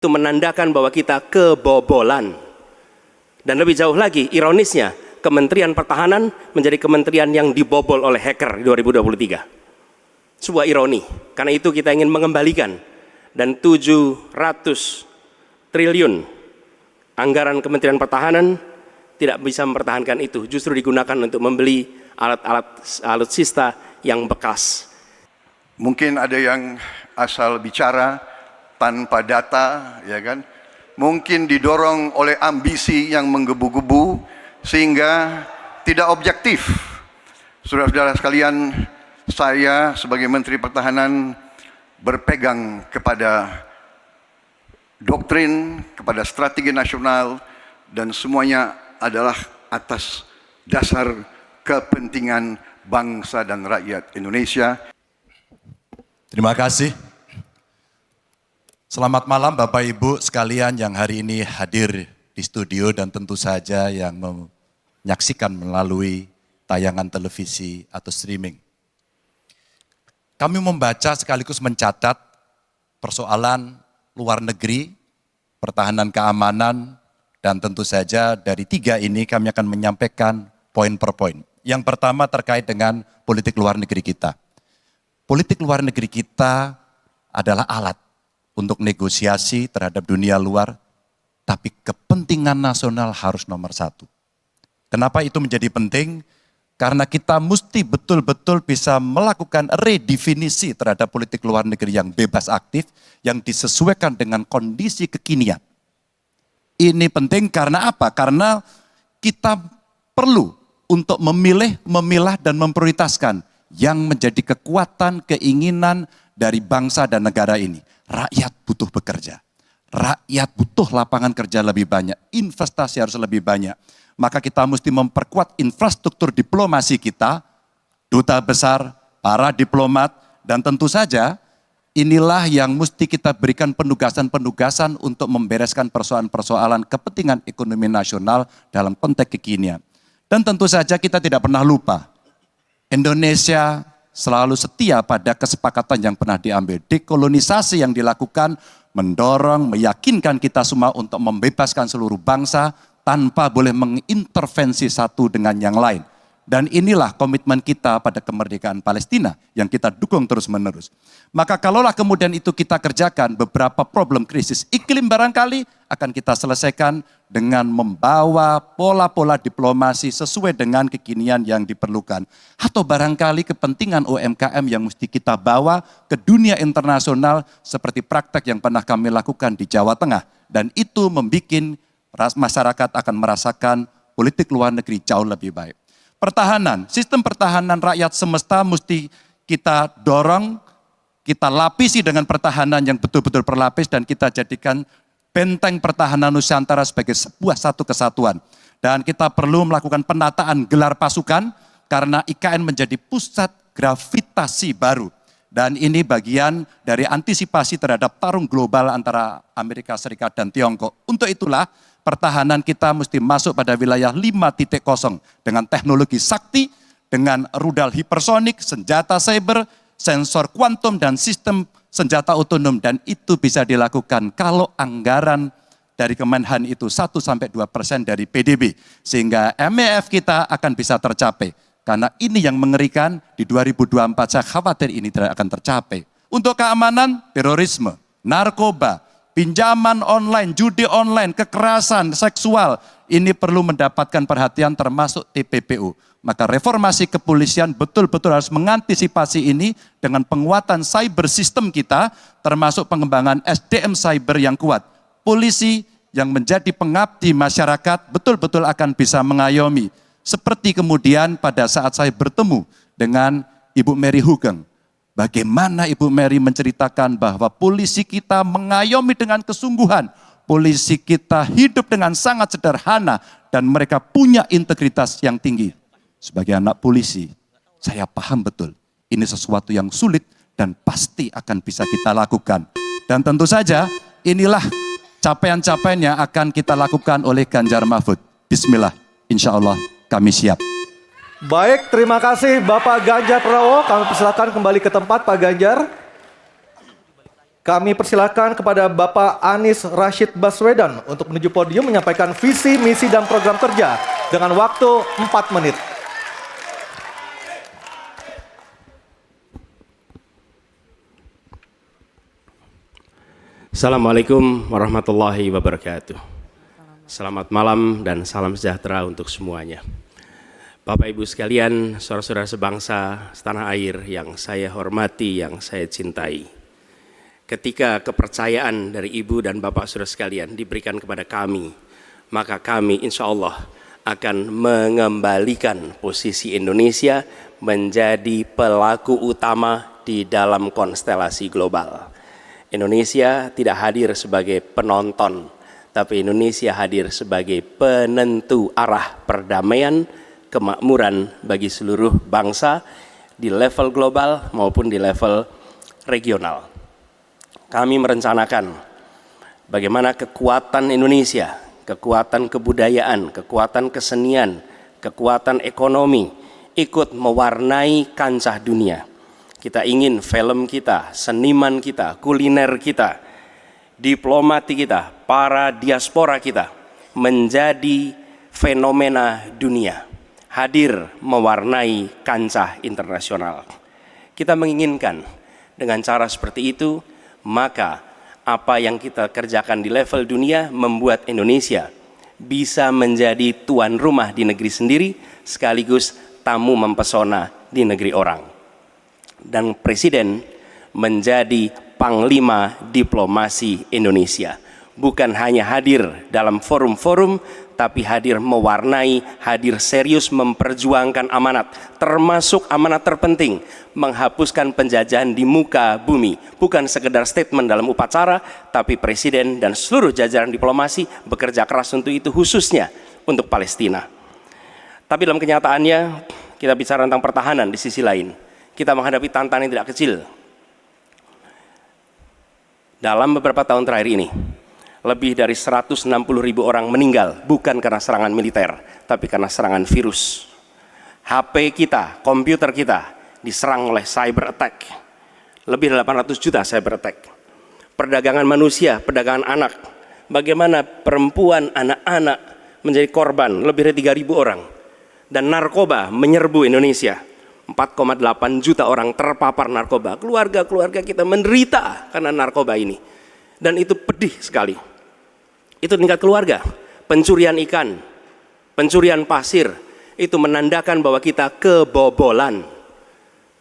itu menandakan bahwa kita kebobolan. Dan lebih jauh lagi, ironisnya, Kementerian Pertahanan menjadi kementerian yang dibobol oleh hacker di 2023. Sebuah ironi, karena itu kita ingin mengembalikan, dan 700 triliun anggaran Kementerian Pertahanan tidak bisa mempertahankan itu, justru digunakan untuk membeli alat-alat alutsista yang bekas. Mungkin ada yang asal bicara tanpa data, ya kan? Mungkin didorong oleh ambisi yang menggebu-gebu sehingga tidak objektif. Saudara-saudara sekalian, saya sebagai Menteri Pertahanan berpegang kepada doktrin, kepada strategi nasional, dan semuanya adalah atas dasar kepentingan bangsa dan rakyat Indonesia. Terima kasih. Selamat malam Bapak Ibu sekalian yang hari ini hadir di studio dan tentu saja yang menyaksikan melalui tayangan televisi atau streaming. Kami membaca sekaligus mencatat persoalan luar negeri, pertahanan keamanan, dan tentu saja dari 3 ini kami akan menyampaikan poin per poin. Yang pertama terkait dengan politik luar negeri kita. Politik luar negeri kita adalah alat untuk negosiasi terhadap dunia luar, tapi kepentingan nasional harus nomor 1. Kenapa itu menjadi penting? Karena kita mesti betul-betul bisa melakukan redefinisi terhadap politik luar negeri yang bebas aktif, yang disesuaikan dengan kondisi kekinian. Ini penting karena apa? Karena kita perlu untuk memilih, memilah, dan memprioritaskan yang menjadi kekuatan, keinginan dari bangsa dan negara ini. Rakyat butuh bekerja. Rakyat butuh lapangan kerja lebih banyak. Investasi harus lebih banyak. Maka kita mesti memperkuat infrastruktur diplomasi kita, duta besar, para diplomat, dan tentu saja inilah yang mesti kita berikan penugasan-penugasan untuk membereskan persoalan-persoalan kepentingan ekonomi nasional dalam konteks kekinian. Dan tentu saja kita tidak pernah lupa, Indonesia selalu setia pada kesepakatan yang pernah diambil. Dekolonisasi yang dilakukan mendorong, meyakinkan kita semua untuk membebaskan seluruh bangsa tanpa boleh mengintervensi satu dengan yang lain. Dan inilah komitmen kita pada kemerdekaan Palestina yang kita dukung terus-menerus. Maka kalaulah kemudian itu kita kerjakan, beberapa problem krisis iklim barangkali akan kita selesaikan dengan membawa pola-pola diplomasi sesuai dengan kekinian yang diperlukan. Atau barangkali kepentingan UMKM yang mesti kita bawa ke dunia internasional seperti praktek yang pernah kami lakukan di Jawa Tengah. Dan itu membuat masyarakat akan merasakan politik luar negeri jauh lebih baik. Pertahanan, sistem pertahanan rakyat semesta mesti kita dorong, kita lapisi dengan pertahanan yang betul-betul berlapis dan kita jadikan benteng pertahanan Nusantara sebagai sebuah satu kesatuan. Dan kita perlu melakukan penataan gelar pasukan karena IKN menjadi pusat gravitasi baru. Dan ini bagian dari antisipasi terhadap tarung global antara Amerika Serikat dan Tiongkok. Untuk itulah pertahanan kita mesti masuk pada wilayah 5.0 dengan teknologi sakti, dengan rudal hipersonik, senjata cyber, sensor kuantum, dan sistem senjata otonom. Dan itu bisa dilakukan kalau anggaran dari Kemenhan itu 1-2% dari PDB. Sehingga MEF kita akan bisa tercapai. Karena ini yang mengerikan, di 2024 saya khawatir ini tidak akan tercapai. Untuk keamanan, terorisme, narkoba, pinjaman online, judi online, kekerasan seksual, ini perlu mendapatkan perhatian termasuk TPPU. Maka reformasi kepolisian betul-betul harus mengantisipasi ini dengan penguatan cyber system kita, termasuk pengembangan SDM cyber yang kuat. Polisi yang menjadi pengabdi masyarakat betul-betul akan bisa mengayomi. Seperti kemudian pada saat saya bertemu dengan Ibu Mary Hugeng. Bagaimana Ibu Mary menceritakan bahwa polisi kita mengayomi dengan kesungguhan. Polisi kita hidup dengan sangat sederhana dan mereka punya integritas yang tinggi. Sebagai anak polisi, saya paham betul ini sesuatu yang sulit dan pasti akan bisa kita lakukan. Dan tentu saja inilah capaian-capaian yang akan kita lakukan oleh Ganjar Mahfud. Bismillah, insya Allah kami siap. Baik, terima kasih Bapak Ganjar Pranowo. Kami persilakan kembali ke tempat Pak Ganjar. Kami persilakan kepada Bapak Anies Rashid Baswedan untuk menuju podium menyampaikan visi, misi, dan program kerja dengan waktu 4 menit. Assalamualaikum warahmatullahi wabarakatuh. Selamat malam dan salam sejahtera untuk semuanya. Bapak Ibu sekalian, saudara-saudara sebangsa setanah air yang saya hormati, yang saya cintai. Ketika kepercayaan dari Ibu dan Bapak saudara sekalian diberikan kepada kami, maka kami insya Allah akan mengembalikan posisi Indonesia menjadi pelaku utama di dalam konstelasi global. Indonesia tidak hadir sebagai penonton, tapi Indonesia hadir sebagai penentu arah perdamaian, kemakmuran bagi seluruh bangsa di level global maupun di level regional. Kami merencanakan bagaimana kekuatan Indonesia, kekuatan kebudayaan, kekuatan kesenian, kekuatan ekonomi ikut mewarnai kancah dunia. Kita ingin film kita, seniman kita, kuliner kita, diplomati kita, para diaspora kita menjadi fenomena dunia, hadir mewarnai kancah internasional. Kita menginginkan dengan cara seperti itu, maka apa yang kita kerjakan di level dunia membuat Indonesia bisa menjadi tuan rumah di negeri sendiri sekaligus tamu mempesona di negeri orang. Dan Presiden menjadi panglima diplomasi Indonesia. Bukan hanya hadir dalam forum-forum, tapi hadir mewarnai, hadir serius memperjuangkan amanat, termasuk amanat terpenting, menghapuskan penjajahan di muka bumi. Bukan sekedar statement dalam upacara, tapi Presiden dan seluruh jajaran diplomasi bekerja keras untuk itu, khususnya untuk Palestina. Tapi dalam kenyataannya, kita bicara tentang pertahanan di sisi lain. Kita menghadapi tantangan yang tidak kecil. Dalam beberapa tahun terakhir ini, lebih dari 160.000 orang meninggal, bukan karena serangan militer, tapi karena serangan virus. HP kita, komputer kita, diserang oleh cyber attack. Lebih dari 800 juta cyber attack. Perdagangan manusia, perdagangan anak. Bagaimana perempuan, anak-anak menjadi korban, lebih dari 3.000 orang. Dan narkoba menyerbu Indonesia. 4,8 juta orang terpapar narkoba. Keluarga-keluarga kita menderita karena narkoba ini. Dan itu pedih sekali. Itu tingkat keluarga. Pencurian ikan, pencurian pasir, itu menandakan bahwa kita kebobolan.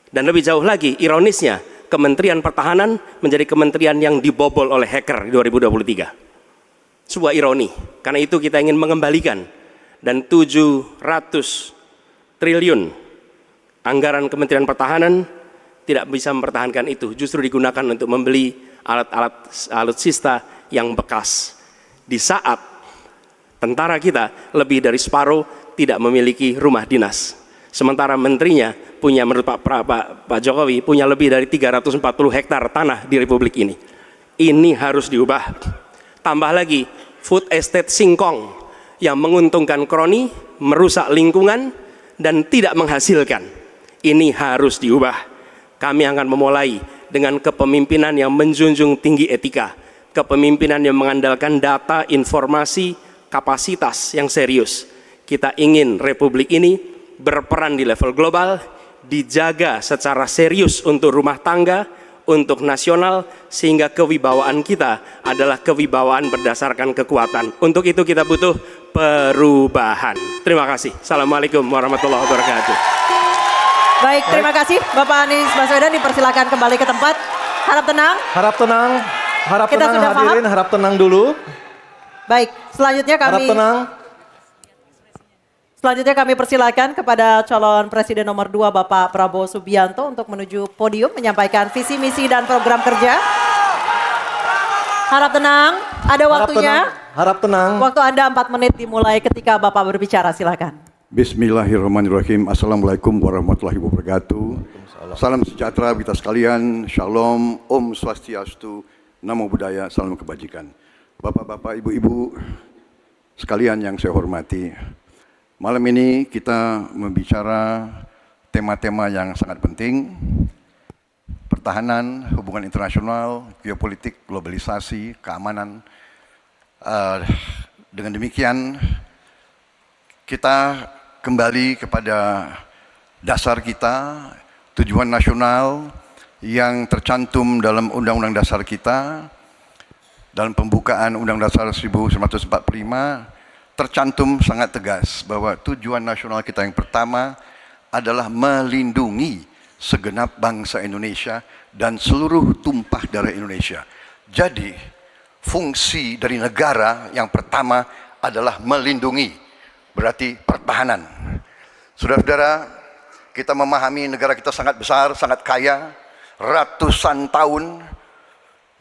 Dan lebih jauh lagi, ironisnya, Kementerian Pertahanan menjadi kementerian yang dibobol oleh hacker di 2023. Sebuah ironi. Karena itu kita ingin mengembalikan. Dan 700 triliun anggaran Kementerian Pertahanan tidak bisa mempertahankan itu, justru digunakan untuk membeli alat-alat alutsista yang bekas. Di saat tentara kita lebih dari separuh tidak memiliki rumah dinas. Sementara menterinya punya, menurut Pak Jokowi, punya lebih dari 340 hektar tanah di Republik ini. Ini harus diubah. Tambah lagi, food estate singkong yang menguntungkan kroni, merusak lingkungan, dan tidak menghasilkan. Ini harus diubah. Kami akan memulai dengan kepemimpinan yang menjunjung tinggi etika, kepemimpinan yang mengandalkan data, informasi, kapasitas yang serius. Kita ingin Republik ini berperan di level global, dijaga secara serius untuk rumah tangga, untuk nasional, sehingga kewibawaan kita adalah kewibawaan berdasarkan kekuatan. Untuk itu kita butuh perubahan. Terima kasih. Assalamualaikum warahmatullahi wabarakatuh. Baik, terima kasih Bapak Anies Baswedan, dipersilakan kembali ke tempat. Harap tenang. Harap tenang. Harap Kita tenang sudah hadirin, paham? harap tenang dulu. Baik, Harap tenang. Selanjutnya kami persilakan kepada calon Presiden nomor 2 Bapak Prabowo Subianto untuk menuju podium menyampaikan visi, misi, dan program kerja. Harap tenang, ada waktunya. Harap tenang. Waktu Anda 4 menit dimulai ketika Bapak berbicara, silakan. Bismillahirrahmanirrahim. Assalamualaikum warahmatullahi wabarakatuh. Salam sejahtera kita sekalian. Shalom, Om Swastiastu, Namo Buddhaya, salam kebajikan. Bapak-bapak, ibu-ibu sekalian yang saya hormati. Malam ini kita membicara tema-tema yang sangat penting. Pertama, Pertahanan, Hubungan Internasional, Geopolitik, Globalisasi, Keamanan. Dengan demikian, kita kembali kepada dasar kita, tujuan nasional yang tercantum dalam Undang-Undang Dasar kita. Dalam pembukaan Undang-Undang Dasar 1945 tercantum sangat tegas bahwa tujuan nasional kita yang pertama adalah melindungi segenap bangsa Indonesia dan seluruh tumpah darah Indonesia. Jadi, fungsi dari negara yang pertama adalah melindungi, berarti pertahanan. Saudara-saudara, kita memahami negara kita sangat besar, sangat kaya, ratusan tahun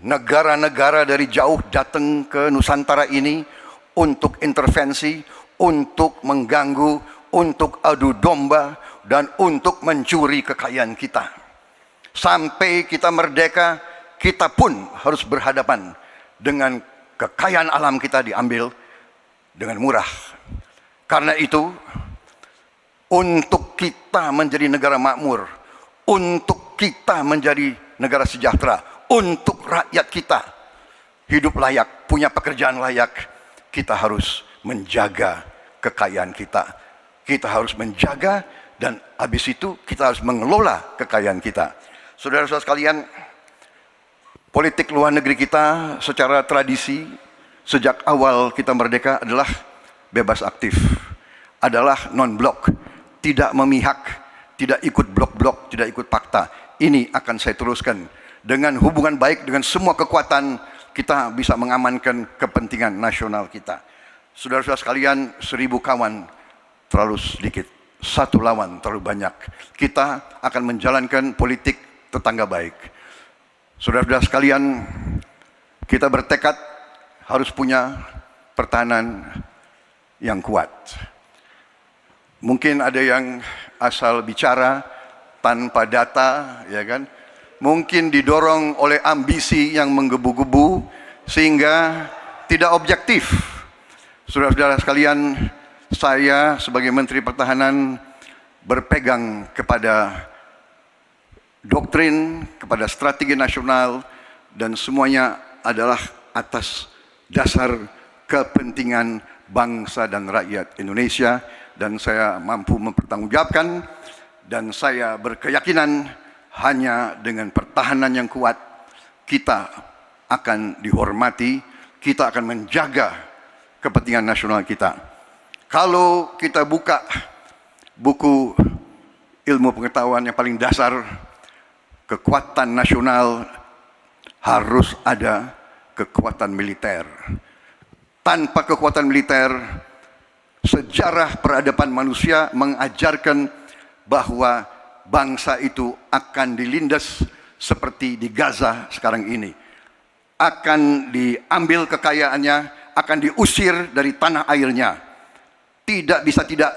negara-negara dari jauh datang ke Nusantara ini untuk intervensi, untuk mengganggu, untuk adu domba, dan untuk mencuri kekayaan kita. Sampai kita merdeka, kita pun harus berhadapan dengan kekayaan alam kita diambil dengan murah. Karena itu, untuk kita menjadi negara makmur, untuk kita menjadi negara sejahtera, untuk rakyat kita hidup layak, punya pekerjaan layak, kita harus menjaga kekayaan kita. Kita harus menjaga dan habis itu kita harus mengelola kekayaan kita. Saudara-saudara sekalian, politik luar negeri kita secara tradisi sejak awal kita merdeka adalah bebas aktif, adalah non-blok, tidak memihak, tidak ikut blok-blok, tidak ikut fakta. Ini akan saya teruskan. Dengan hubungan baik dengan semua kekuatan, kita bisa mengamankan kepentingan nasional kita. Saudara-saudara sekalian, 1000 kawan terlalu sedikit, 1 lawan terlalu banyak. Kita akan menjalankan politik tetangga baik. Saudara-saudara sekalian, kita bertekad harus punya pertahanan yang kuat. Mungkin ada yang asal bicara tanpa data, ya kan? Mungkin didorong oleh ambisi yang menggebu-gebu sehingga tidak objektif. Saudara-saudara sekalian, saya sebagai Menteri Pertahanan berpegang kepada doktrin, kepada strategi nasional, dan semuanya adalah atas dasar kepentingan bangsa dan rakyat Indonesia, dan saya mampu mempertanggungjawabkan, dan saya berkeyakinan hanya dengan pertahanan yang kuat kita akan dihormati, kita akan menjaga kepentingan nasional kita. Kalau kita buka buku ilmu pengetahuan yang paling dasar, kekuatan nasional harus ada kekuatan militer. Tanpa kekuatan militer, sejarah peradaban manusia mengajarkan bahwa bangsa itu akan dilindas seperti di Gaza sekarang ini. Akan diambil kekayaannya, akan diusir dari tanah airnya. Tidak bisa tidak,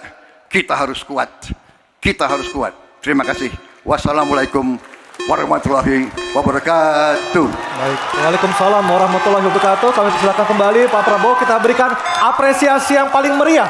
kita harus kuat. Kita harus kuat. Terima kasih. Wassalamualaikum warahmatullahi wabarakatuh. Baik, waalaikumsalam warahmatullahi wabarakatuh. Kami persilakan kembali Pak Prabowo, kita berikan apresiasi yang paling meriah